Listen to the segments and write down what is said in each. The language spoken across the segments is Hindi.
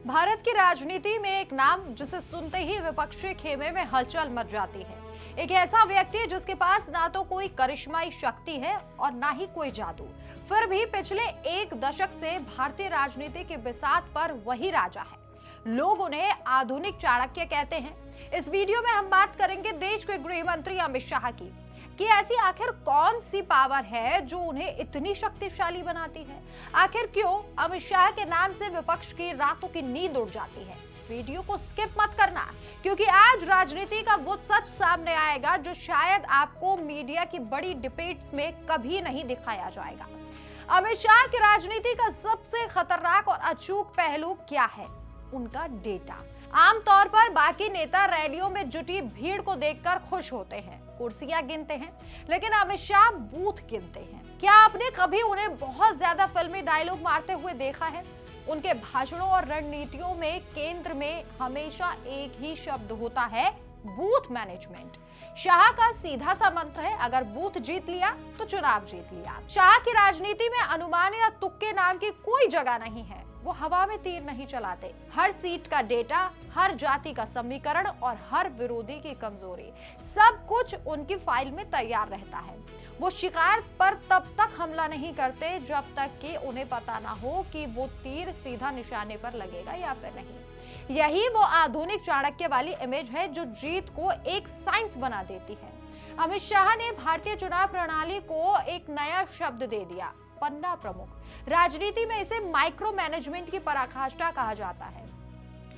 भारत की राजनीति में एक नाम जिसे सुनते ही विपक्षी खेमे में हलचल मच जाती है। एक ऐसा व्यक्ति जिसके पास ना तो कोई करिश्माई शक्ति है और ना ही कोई जादू, फिर भी पिछले एक दशक से भारतीय राजनीति की बिसात पर वही राजा है। लोग उन्हें आधुनिक चाणक्य कहते हैं। इस वीडियो में हम बात करेंगे देश के गृह मंत्री अमित शाह की कि ऐसी आखिर कौन सी पावर है जो उन्हें इतनी शक्तिशाली बनाती है। आखिर क्यों अमित शाह के नाम से विपक्ष की रातों की नींद उड़ जाती है। वीडियो को स्किप मत करना, क्योंकि आज राजनीति का वो सच सामने आएगा जो शायद आपको मीडिया की बड़ी डिबेट्स में कभी नहीं दिखाया जाएगा। अमित शाह की राजनीति का सबसे खतरनाक और अचूक पहलू क्या है? उनका डेटा। आमतौर पर बाकी नेता रैलियों में जुटी भीड़ को देखकर खुश होते हैं, कुर्सियां गिनते हैं, लेकिन अमित शाह बूथ गिनते हैं। क्या आपने कभी उन्हें बहुत ज्यादा फिल्मी डायलॉग मारते हुए देखा है? उनके भाषणों और रणनीतियों में केंद्र में हमेशा एक ही शब्द होता है, बूथ मैनेजमेंट। शाह का सीधा सा मंत्र है, अगर बूथ जीत लिया तो चुनाव जीत लिया। शाह की राजनीति में अनुमान या तुक्के नाम की कोई जगह नहीं है। वो हवा में तीर नहीं चलाते। हर सीट का डेटा, हर जाति का समीकरण और हर विरोधी की कमजोरी, सब कुछ उनकी फाइल में तैयार रहता है। वो शिकार पर तब तक हमला नहीं करते जब तक कि उन्हें पता ना हो कि वो तीर सीधा निशाने पर लगेगा या फिर नहीं। यही वो आधुनिक चाणक्य वाली इमेज है जो जीत को एक साइंस बना देती है। अमित शाह ने भारतीय चुनाव प्रणाली को एक नया शब्द दे दिया, पन्ना प्रमुख। राजनीति में इसे माइक्रो मैनेजमेंट की पराकाष्ठा कहा जाता है।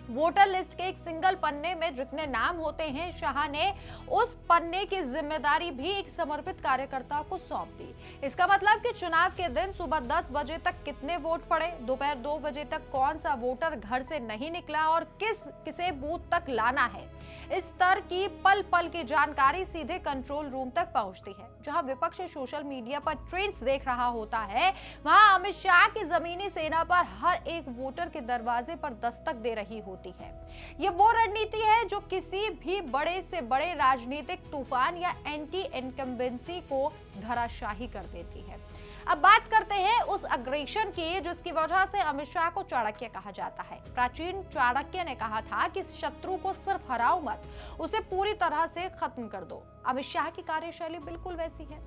वोटर लिस्ट के एक सिंगल पन्ने में जितने नाम होते हैं, शाह ने उस पन्ने की जिम्मेदारी भी एक समर्पित कार्यकर्ता को सौंप दी। इसका मतलब कि चुनाव के दिन सुबह 10 बजे तक कितने वोट पड़े, दोपहर 2 बजे तक कौन सा वोटर घर से नहीं निकला और किसे बूथ तक लाना है, इस स्तर की पल पल की जानकारी सीधे कंट्रोल रूम तक पहुंचती है। जहां विपक्ष सोशल मीडिया पर ट्रेंड्स देख रहा होता है, वहां अमित शाह की जमीनी सेना पर हर एक वोटर के दरवाजे पर दस्तक दे रही होती है। ये वो रणनीति है जो किसी भी बड़े से बड़े राजनीतिक तूफान या एंटी इनकम्बेंसी को धराशाही कर देती है। अब बात करते हैं उस अग्रेशन की जिसकी वजह से अमित शाह को चाणक्य कहा जाता है। प्राचीन चाणक्य ने कहा था कि शत्रु को सिर्फ हराओ मत, उसे पूरी तरह से खत्म कर दो। अमित शाह की कार्यशैली बिल्कुल वैसी है।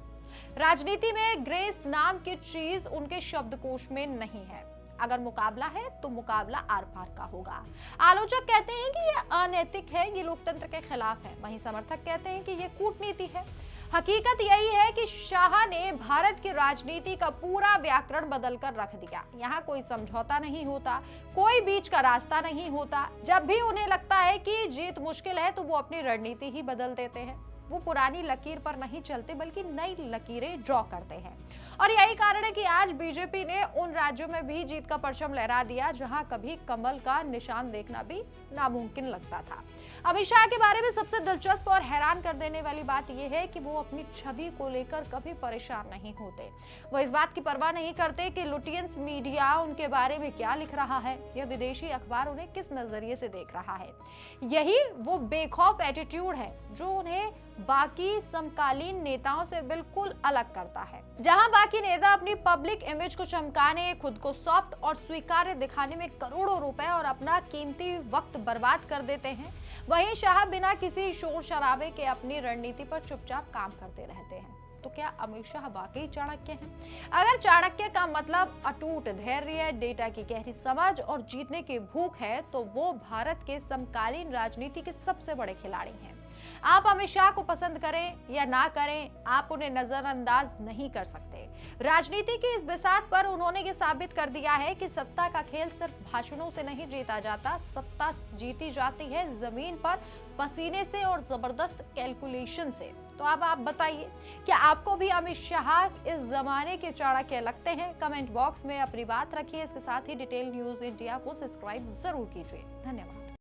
राजनीति में ग्रेस नाम की चीज उनके शब्दकोश में नहीं है। अगर मुकाबला है तो मुकाबला आर पार का होगा। आलोचक कहते हैं कि यह अनैतिक है, ये लोकतंत्र के खिलाफ है। वहीं समर्थक कहते हैं कि यह कूटनीति है। हकीकत यही है कि शाह ने भारत की राजनीति का पूरा व्याकरण बदलकर रख दिया। यहाँ कोई समझौता नहीं होता, कोई बीच का रास्ता नहीं होता। जब भी उन्हें लगता है कि जीत मुश्किल है तो वो अपनी रणनीति ही बदल देते हैं। वो पुरानी लकीर पर नहीं चलते बल्कि नई लकीरें ड्रॉ करते हैं। और यही कारण है कि आज बीजेपी ने उन राज्यों में भी जीत का परचम लहरा दिया जहां कभी कमल का निशान देखना भी नामुमकिन लगता था। अमित शाह के बारे में सबसे दिलचस्प और हैरान कर देने वाली बात यह है कि वो अपनी छवि को लेकर कभी परेशान नहीं होते। वो इस बात की परवाह नहीं करते कि लुटियंस मीडिया उनके बारे में क्या लिख रहा है या विदेशी अखबार उन्हें किस नजरिए से देख रहा है। यही वो बेखौफ एटीट्यूड है जो उन्हें बाकी समकालीन नेताओं से बिल्कुल अलग करता है। जहां बाकी नेता अपनी पब्लिक इमेज को चमकाने, खुद को सॉफ्ट और स्वीकार्य दिखाने में करोड़ों रुपए और अपना कीमती वक्त बर्बाद कर देते हैं, वहीं शाह बिना किसी शोर शराबे के अपनी रणनीति पर चुपचाप काम करते रहते हैं। तो क्या अमित शाह वाकई चाणक्य हैं? अगर चाणक्य का मतलब अटूट धैर्य, डेटा की गहरी समझ और जीतने की भूख है, तो वो भारत के समकालीन राजनीति के सबसे बड़े खिलाड़ी हैं। आप अमित शाह को पसंद करें या ना करें, आप उन्हें नजरअंदाज नहीं कर सकते। राजनीति की इस बिसात पर उन्होंने ये साबित कर दिया है कि सत्ता का खेल सिर्फ भाषणों से नहीं जीता जाता, सत्ता जीती जाती है जमीन पर पसीने से और जबरदस्त कैलकुलेशन से। तो अब आप बताइए, क्या आपको भी अमित शाह इस जमाने के चाणक्य लगते हैं? कमेंट बॉक्स में अपनी बात रखिए। इसके साथ ही डिटेल न्यूज इंडिया को सब्सक्राइब जरूर कीजिए। धन्यवाद।